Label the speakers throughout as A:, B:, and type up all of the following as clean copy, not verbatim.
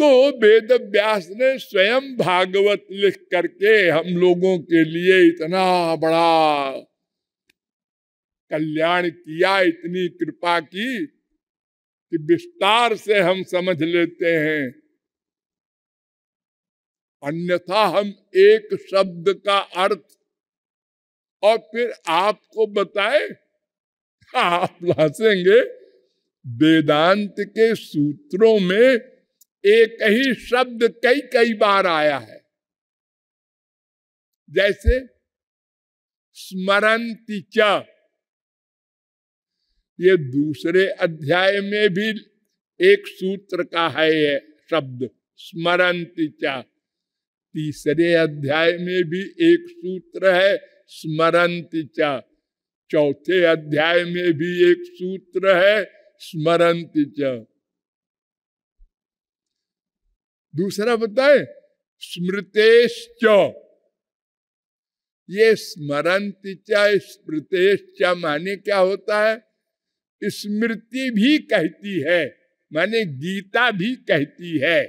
A: तो वेद व्यास ने स्वयं भागवत लिख करके हम लोगों के लिए इतना बड़ा कल्याण किया, इतनी कृपा की कि विस्तार से हम समझ लेते हैं। अन्यथा हम एक शब्द का अर्थ और फिर आपको बताए, आप हंसेंगे। वेदांत के सूत्रों में एक ही शब्द कई कई बार आया है। जैसे स्मरन्ति च, ये दूसरे अध्याय में भी एक सूत्र का है ये शब्द स्मरन्ति च। तीसरे अध्याय में भी एक सूत्र है स्मरन्ति च। चौथे अध्याय में भी एक सूत्र है स्मरन्ति च। दूसरा बताए स्मृतेश्च। ये स्मरन्ति च स्मृतेश्च माने क्या होता है? स्मृति भी कहती है, माने गीता भी कहती है।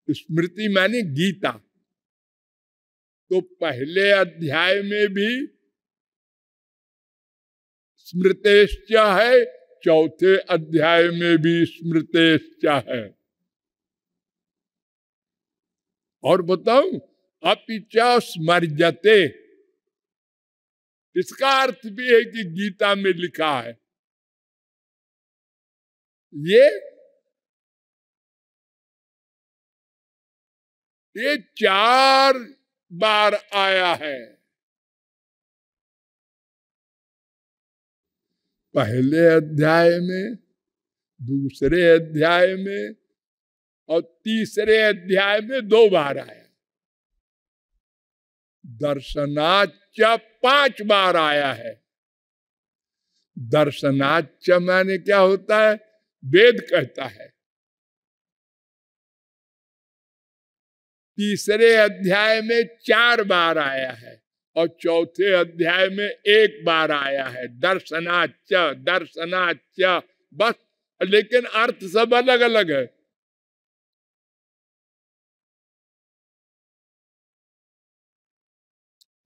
A: स्मृति माने गीता। तो पहले अध्याय में भी स्मृतेश्च है, चौथे अध्याय में भी स्मृतेश्च है। और बताऊं, अपिच स्मर्जते, इसका अर्थ भी है कि गीता में लिखा है। ये 4 बार आया है। पहले अध्याय में, दूसरे अध्याय में और तीसरे अध्याय में 2 बार आया। दर्शनाच्च 5 बार आया है। दर्शनाच्च माने क्या होता है? वेद कहता है। तीसरे अध्याय में 4 बार आया है और चौथे अध्याय में 1 बार आया है। दर्शनाच्च दर्शनाच्च, बस, लेकिन अर्थ सब अलग अलग है।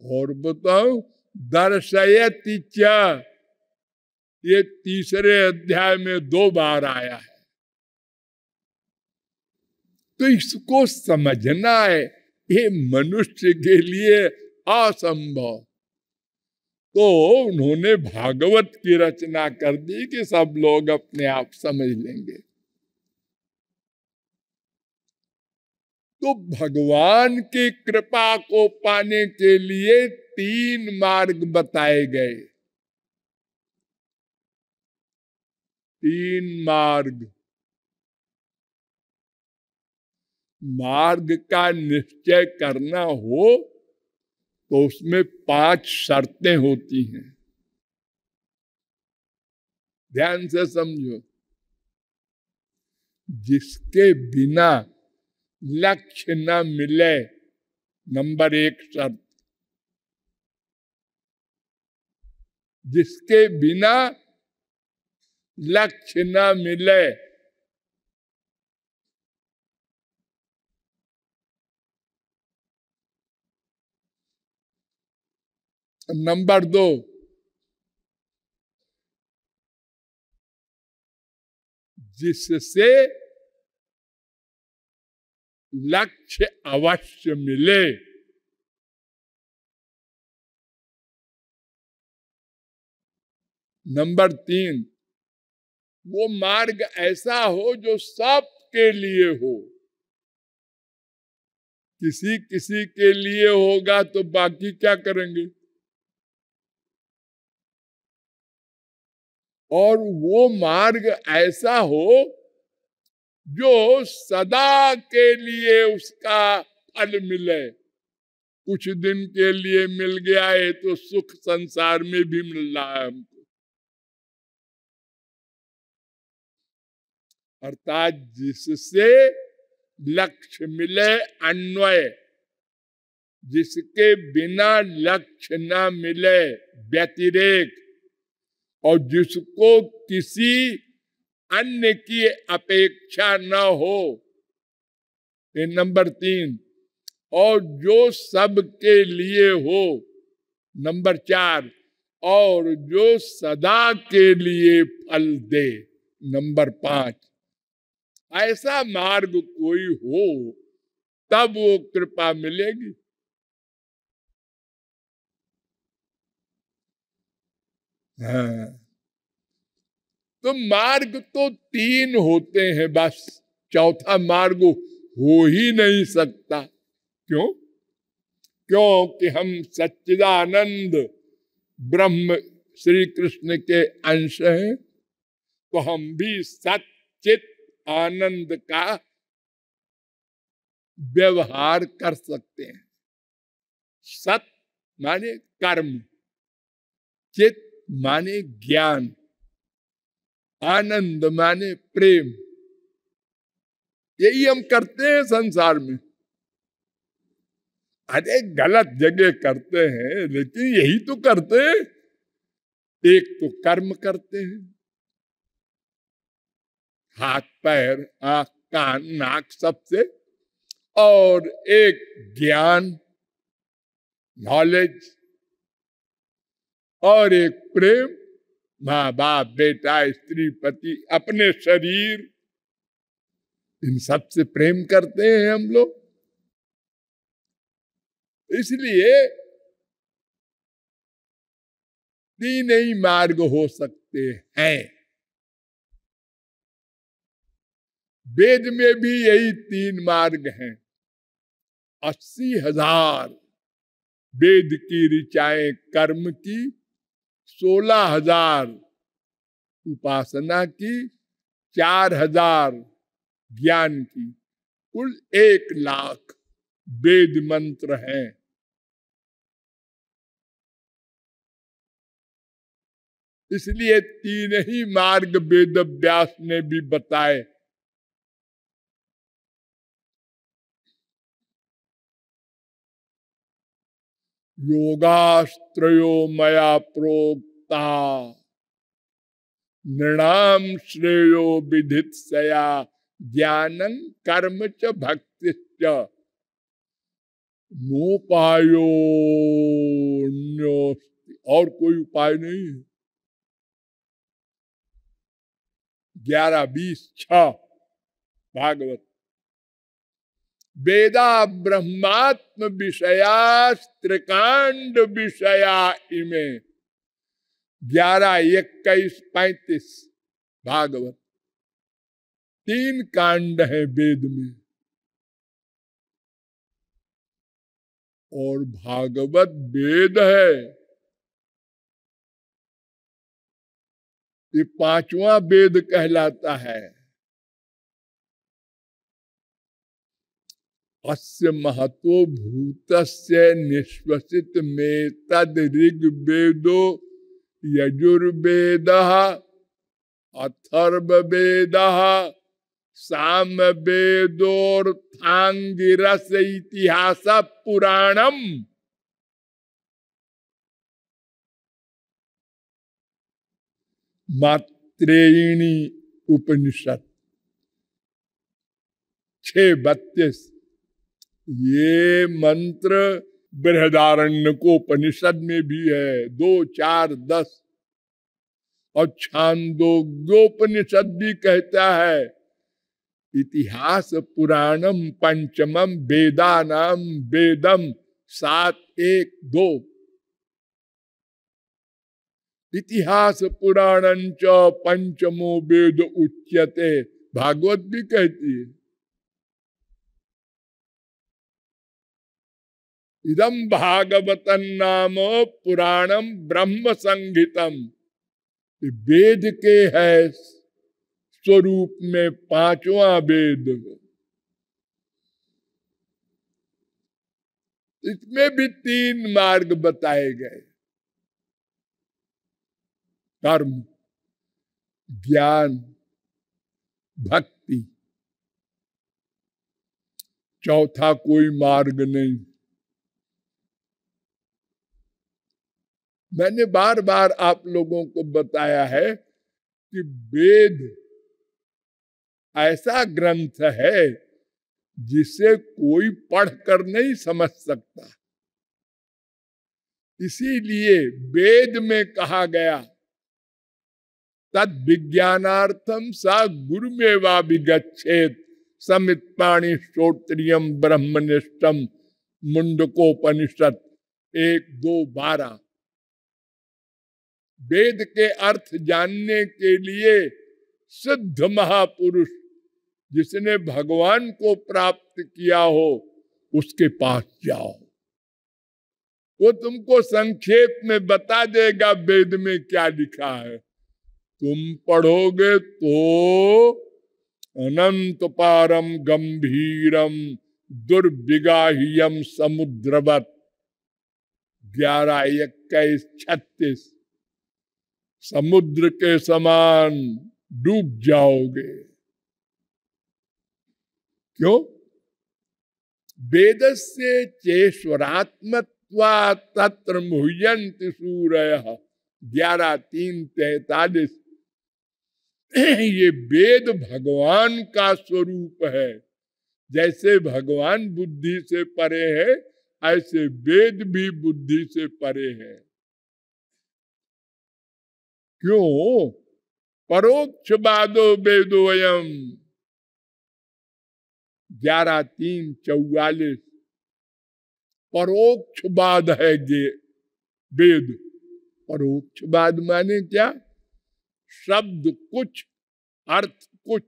A: और बताओ दर्शयति च, ये तीसरे अध्याय में 2 बार आया है। तो इसको समझना है, ये मनुष्य के लिए असंभव। तो उन्होंने भागवत की रचना कर दी कि सब लोग अपने आप समझ लेंगे। तो भगवान की कृपा को पाने के लिए 3 मार्ग बताए गए। 3 मार्ग। मार्ग का निश्चय करना हो तो उसमें 5 शर्तें होती हैं। ध्यान से समझो। जिसके बिना लक्ष्य न मिले, नंबर 1 शर्त। जिसके बिना लक्ष्य न मिले, नंबर 2, जिससे लक्ष्य अवश्य मिले। नंबर 3, वो मार्ग ऐसा हो जो सबके लिए हो। किसी किसी के लिए होगा तो बाकी क्या करेंगे? और वो मार्ग ऐसा हो जो सदा के लिए उसका फल मिले। कुछ दिन के लिए मिल गया है तो सुख संसार में भी मिल रहा है हमको। अर्थात जिससे लक्ष्य मिले अन्वय, जिसके बिना लक्ष्य न मिले व्यतिरेक, और जिसको किसी अन्य की अपेक्षा न हो ये नंबर 3। और जो सबके लिए हो, नंबर 4। और जो सदा के लिए फल दे, नंबर 5। ऐसा मार्ग कोई हो तब वो कृपा मिलेगी। हाँ, तो मार्ग तो 3 होते हैं बस, चौथा मार्ग हो ही नहीं सकता। क्यों? क्योंकि हम सच्चिदानंद ब्रह्म श्री कृष्ण के अंश हैं, तो हम भी सच्चित आनंद का व्यवहार कर सकते हैं। सत माने कर्म, चित माने ज्ञान, आनंद माने प्रेम। यही हम करते हैं संसार में। अरे गलत जगह करते हैं, लेकिन यही तो करते हैं। एक तो कर्म करते हैं, हाथ पैर आंख कान नाक सबसे, और एक ज्ञान नॉलेज, और एक प्रेम, माँ बाप बेटा स्त्री पति अपने शरीर, इन सब से प्रेम करते हैं हम लोग। इसलिए 3 ही मार्ग हो सकते हैं। वेद में भी यही 3 मार्ग हैं। 80,000 वेद की ऋचाएं कर्म की, 16,000 उपासना की, 4,000 ज्ञान की, कुल 1,00,000 वेद मंत्र हैं। इसलिए 3 ही मार्ग वेद व्यास ने भी बताए। योगास्त्रयो मया प्रोक्ता नृणाम श्रेयो विधित्सया ज्ञानं कर्म च भक्ति च नोपायो। और कोई उपाय नहीं है। 11:20 भागवत। वेदा ब्रह्मात्म विषया त्रिकांड विषया इमे। 11:21-35 भागवत। 3 कांड है वेद में, और भागवत वेद है। ये 5वां वेद कहलाता है। अस्य महतो भूतस्य निश्वसित में तद ऋग्वेदो यजुर्वेदः अथर्ववेदः सामवेदोर्थांगिरस इतिहास पुराणम। मात्रेयणी उपनिषद 6:32। ये मंत्र बृहदारण्यकोपनिषद में भी है, 2, 4, 10। और छांदोग्योपनिषद भी कहता है इतिहास पुराणम पंचमम वेदानाम वेदम 7:1-2। इतिहास पुराणंच पंचमो वेद उच्यते, भागवत भी कहती है। इदम भागवतन नाम पुराणम ब्रह्म संहितम। वेद के है स्वरूप में 5वां वेद। इसमें भी 3 मार्ग बताए गए, कर्म, ज्ञान, भक्ति। चौथा कोई मार्ग नहीं। मैंने बार बार आप लोगों को बताया है कि वेद ऐसा ग्रंथ है जिसे कोई पढ़कर नहीं समझ सकता। इसीलिए वेद में कहा गया तद विज्ञानार्थम सा गुरुमेवा विगच्छेत समित पाणी श्रोत्रियम ब्रह्मनिष्ठम मुंडकोपनिषद 1-2-12। वेद के अर्थ जानने के लिए सिद्ध महापुरुष जिसने भगवान को प्राप्त किया हो उसके पास जाओ, वो तुमको संक्षेप में बता देगा वेद में क्या लिखा है। तुम पढ़ोगे तो अनंत पारम गंभीरम दुर्विगाह्यम समुद्रवत 11-21-36 समुद्र के समान डूब जाओगे। क्यों? वेदस्य चेश्वरात्मत्वा तत्र मुह्यन्ति सूरयः 11-3-43। ये वेद भगवान का स्वरूप है। जैसे भगवान बुद्धि से परे है, ऐसे वेद भी बुद्धि से परे है। क्यों? परोक्षवादो वेदोयम 11-3-44। परोक्षवाद है ये वेद। परोक्षवाद माने क्या? शब्द कुछ, अर्थ कुछ।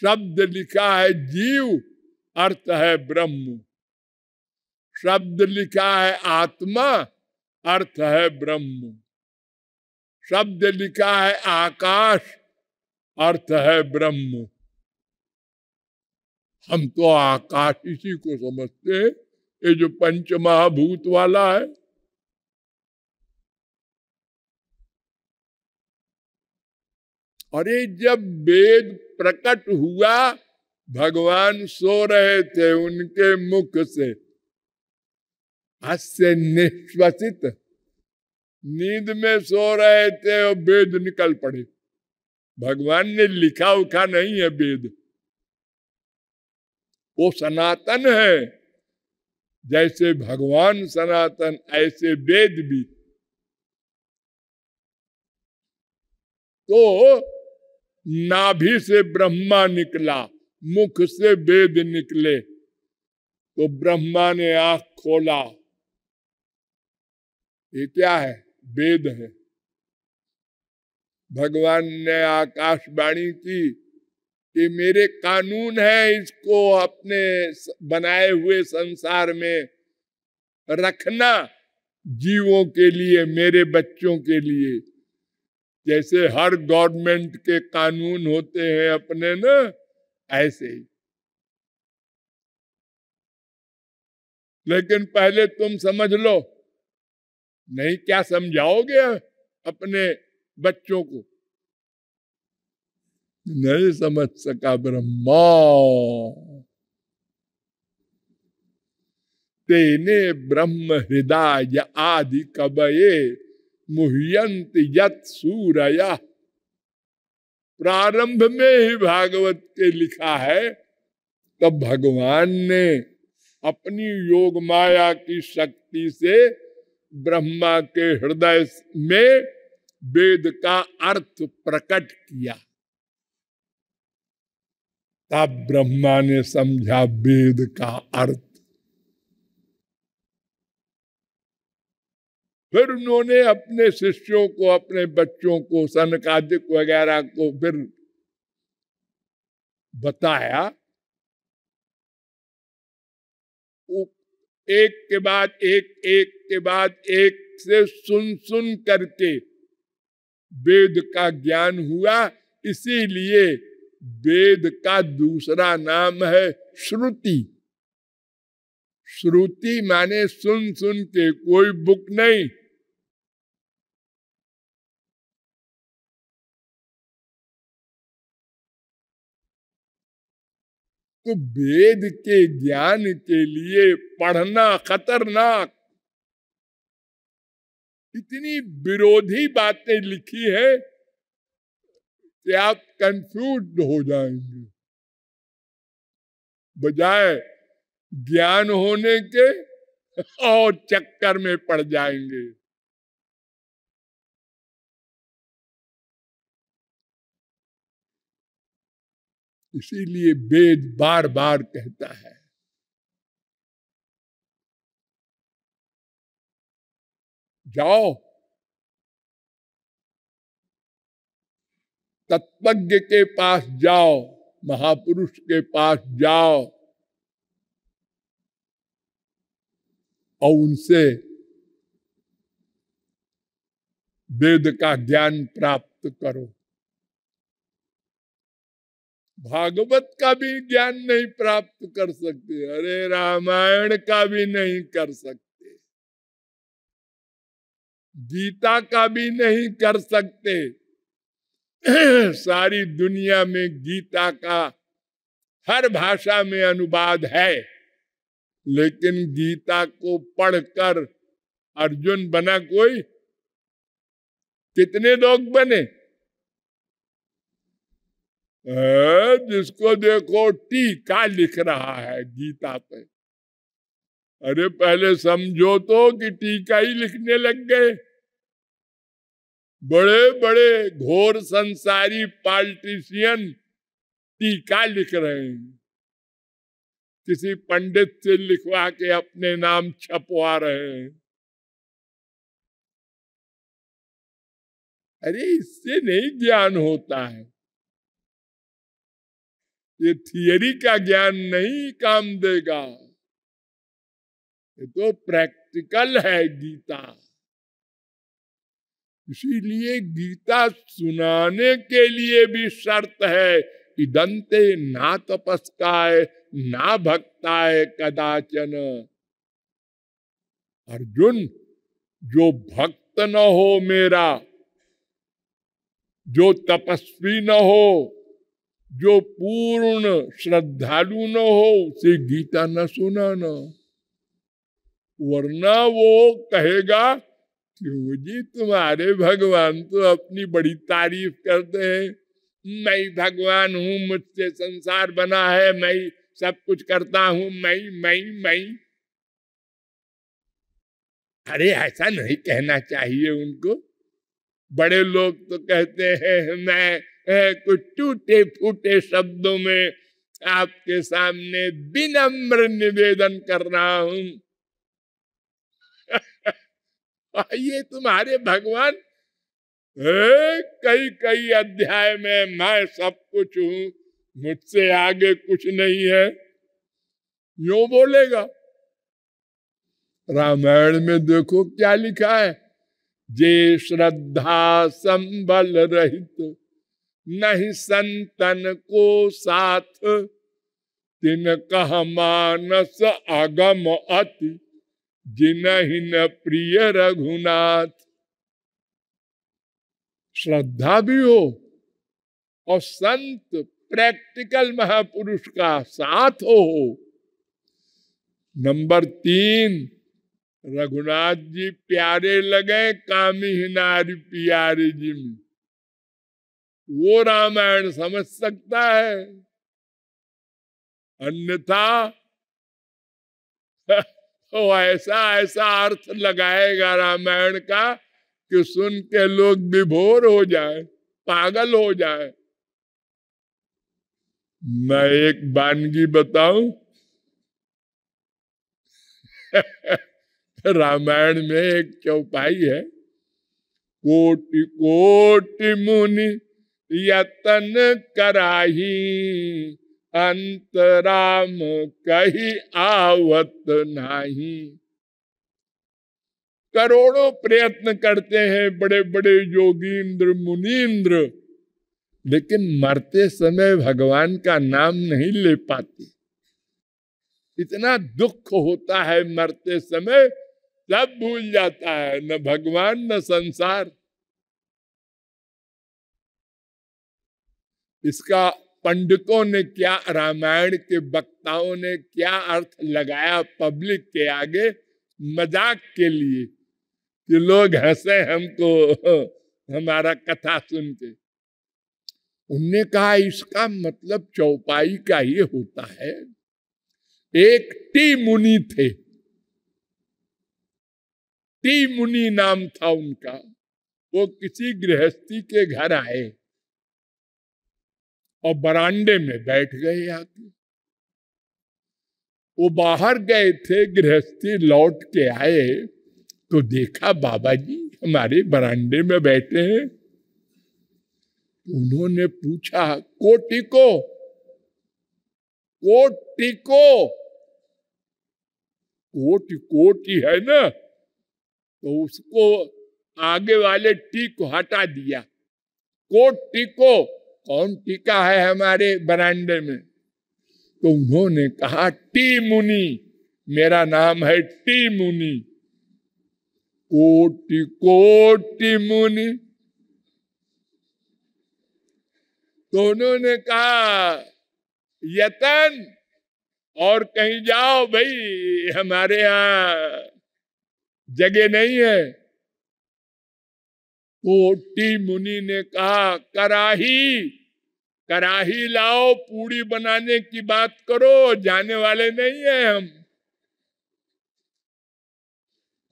A: शब्द लिखा है जीव, अर्थ है ब्रह्म। शब्द लिखा है आत्मा, अर्थ है ब्रह्म। शब्द लिखा है आकाश, अर्थ है ब्रह्म। हम तो आकाश इसी को समझते हैं, ये जो पंच महाभूत वाला है। अरे जब वेद प्रकट हुआ, भगवान सो रहे थे, उनके मुख से हास्य निश्वसित, नींद में सो रहे थे और वेद निकल पड़े। भगवान ने लिखा उखा नहीं है वेद, वो सनातन है। जैसे भगवान सनातन, ऐसे वेद भी। तो नाभि से ब्रह्मा निकला, मुख से वेद निकले, तो ब्रह्मा ने आंख खोला। ये क्या है? वेद है। भगवान ने आकाशवाणी की कि मेरे कानून है, इसको अपने बनाए हुए संसार में रखना, जीवों के लिए, मेरे बच्चों के लिए। जैसे हर गवर्नमेंट के कानून होते हैं अपने ना, ऐसे ही। लेकिन पहले तुम समझ लो। नहीं, क्या समझाओगे अपने बच्चों को? नहीं समझ सका ब्रह्मा। तेने ब्रह्म हृदय आदि कवये मुह्यंत यत् सूरया। प्रारंभ में ही भागवत के लिखा है, तब भगवान ने अपनी योग माया की शक्ति से ब्रह्मा के हृदय में वेद का अर्थ प्रकट किया। तब ब्रह्मा ने समझा वेद का अर्थ। फिर उन्होंने अपने शिष्यों को, अपने बच्चों को, सनकादिक वगैरह को फिर बताया। एक के बाद एक, एक के बाद एक से सुन सुन करके वेद का ज्ञान हुआ। इसीलिए वेद का दूसरा नाम है श्रुति। श्रुति माने सुन सुन के, कोई बुक नहीं। तो वेद के ज्ञान के लिए पढ़ना खतरनाक। इतनी विरोधी बातें लिखी है। कि आप कंफ्यूज हो जाएंगे, बजाय ज्ञान होने के और चक्कर में पड़ जाएंगे। इसीलिए वेद बार बार कहता है जाओ तत्वज्ञ के पास जाओ, महापुरुष के पास जाओ और उनसे वेद का ज्ञान प्राप्त करो। भागवत का भी ज्ञान नहीं प्राप्त कर सकते, अरे रामायण का भी नहीं कर सकते, गीता का भी नहीं कर सकते। सारी दुनिया में गीता का हर भाषा में अनुवाद है, लेकिन गीता को पढ़कर अर्जुन बना कोई? कितने लोग बने? जिसको देखो टीका लिख रहा है गीता पे। अरे पहले समझो तो कि टीका ही लिखने लग गए। बड़े बड़े घोर संसारी पॉलिटिशियन टीका लिख रहे हैं, किसी पंडित से लिखवा के अपने नाम छपवा रहे हैं। अरे इससे नहीं ज्ञान होता है, ये थियरी का ज्ञान नहीं काम देगा, ये तो प्रैक्टिकल है गीता। इसीलिए गीता सुनाने के लिए भी शर्त है, इदंते ना तपस्काय ना भक्ताय कदाचन। अर्जुन, जो भक्त न हो मेरा, जो तपस्वी न हो, जो पूर्ण श्रद्धालु न हो, उसे गीता न सुनाना, वरना वो कहेगा क्यों जी तुम्हारे भगवान तो अपनी बड़ी तारीफ करते हैं, मैं भगवान हूं, मुझसे संसार बना है, मैं सब कुछ करता हूं, मैं। अरे ऐसा नहीं कहना चाहिए उनको। बड़े लोग तो कहते हैं मैं कुछ टूटे फूटे शब्दों में आपके सामने विनम्र निवेदन कर रहा हूं। ये तुम्हारे भगवान कई कई अध्याय में मैं सब कुछ हूं, मुझसे आगे कुछ नहीं है, यूं बोलेगा। रामायण में देखो क्या लिखा है, जे श्रद्धा संबल रहित नहीं संतन को साथ, तिन कह मानस आगम अति जिनहि न प्रिय रघुनाथ। श्रद्धा भी हो और संत प्रैक्टिकल महापुरुष का साथ हो। नंबर 3, रघुनाथ जी प्यारे लगे कामी नारी प्यारी जी में, वो रामायण समझ सकता है, अन्यथा तो ऐसा ऐसा अर्थ लगाएगा रामायण का कि सुन के लोग विभोर हो जाए, पागल हो जाए। मैं एक वानगी बताऊं रामायण में एक चौपाई है, कोटि कोटि मुनि यतन कराही, अंतराम कही आवत नाही। करोड़ों प्रयत्न करते हैं बड़े बड़े योगींद्र मुनींद्र, लेकिन मरते समय भगवान का नाम नहीं ले पाते। इतना दुख होता है मरते समय, सब भूल जाता है, न भगवान न संसार। इसका पंडितों ने क्या, रामायण के वक्ताओं ने क्या अर्थ लगाया पब्लिक के आगे मजाक के लिए कि लोग हंसे हमको हमारा कथा सुन के। उनने कहा इसका मतलब चौपाई का ये होता है। एक टी मुनि थे, टी मुनि नाम था उनका। वो किसी गृहस्थी के घर आए और बरांडे में बैठ गए आके। वो बाहर गए थे, गृहस्थी लौट के आए तो देखा बाबा जी हमारे बरांडे में बैठे हैं। उन्होंने पूछा कोटी को, कोटी को, कोटी कोटी है ना, तो उसको आगे वाले टी को हटा दिया। कोटी को, कौन टीका है हमारे बरांडे में? तो उन्होंने कहा टी मुनि, मेरा नाम है टी मुनि। कोटि कोटि मुनि। तो उन्होंने कहा यतन और कहीं जाओ भाई, हमारे यहाँ जगह नहीं है। कोटि मुनि ने कहा कराही, कराही लाओ, पूड़ी बनाने की बात करो, जाने वाले नहीं है हम।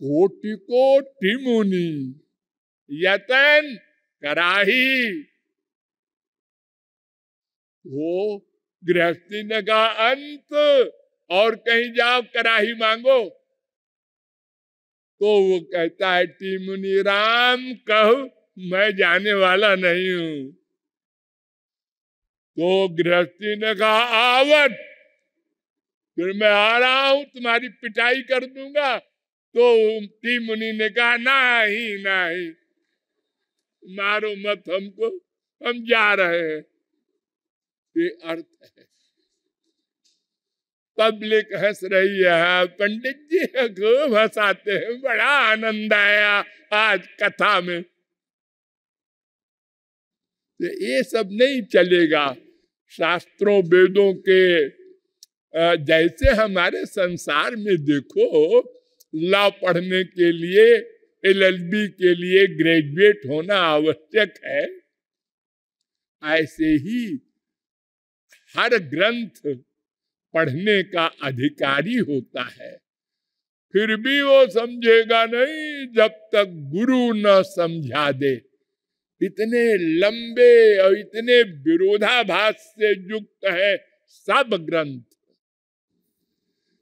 A: कोटि कोटि मुनि, यतन कराही। वो गृहस्थी ने कहा अंत और कहीं जाओ कराही मांगो। तो वो कहता है टी मुनि राम कहो मैं जाने वाला नहीं हूं। तो गृहस्थी ने कहा आवत, फिर मैं आ रहा हूं, तुम्हारी पिटाई कर दूंगा। तो टी मुनि ने कहा नहीं नहीं, मारो मत हमको, हम जा रहे हैं। ये अर्थ है। पब्लिक हंस रही है, पंडित जी खूब हंसाते हैं, बड़ा आनंद आया आज कथा में। तो ये सब नहीं चलेगा। शास्त्रों वेदों के जैसे हमारे संसार में देखो, लॉ पढ़ने के लिए LLB के लिए ग्रेजुएट होना आवश्यक है, ऐसे ही हर ग्रंथ पढ़ने का अधिकारी होता है। फिर भी वो समझेगा नहीं जब तक गुरु न समझा दे। इतने लंबे और इतने विरोधाभास से युक्त है सब ग्रंथ।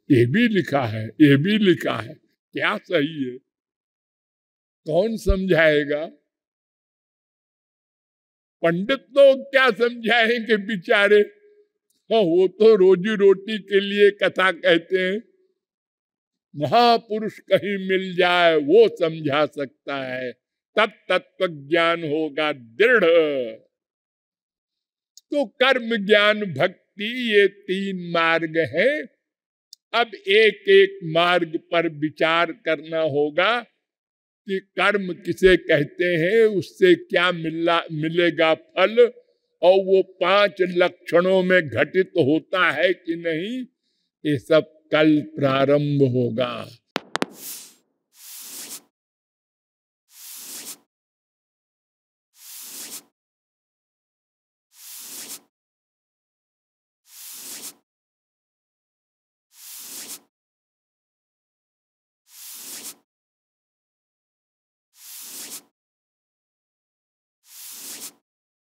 A: ये भी लिखा है, ये भी लिखा है, क्या सही है? कौन समझाएगा? पंडित तो क्या समझाएंगे बेचारे, वो तो रोजी रोटी के लिए कथा कहते हैं। महापुरुष कहीं मिल जाए वो समझा सकता है, तब तत्व ज्ञान होगा दृढ़। तो कर्म ज्ञान भक्ति ये 3 मार्ग हैं। अब एक एक मार्ग पर विचार करना होगा कि कर्म किसे कहते हैं, उससे क्या मिलेगा फल, और वो 5 लक्षणों में घटित होता है कि नहीं, ये सब कल प्रारंभ होगा।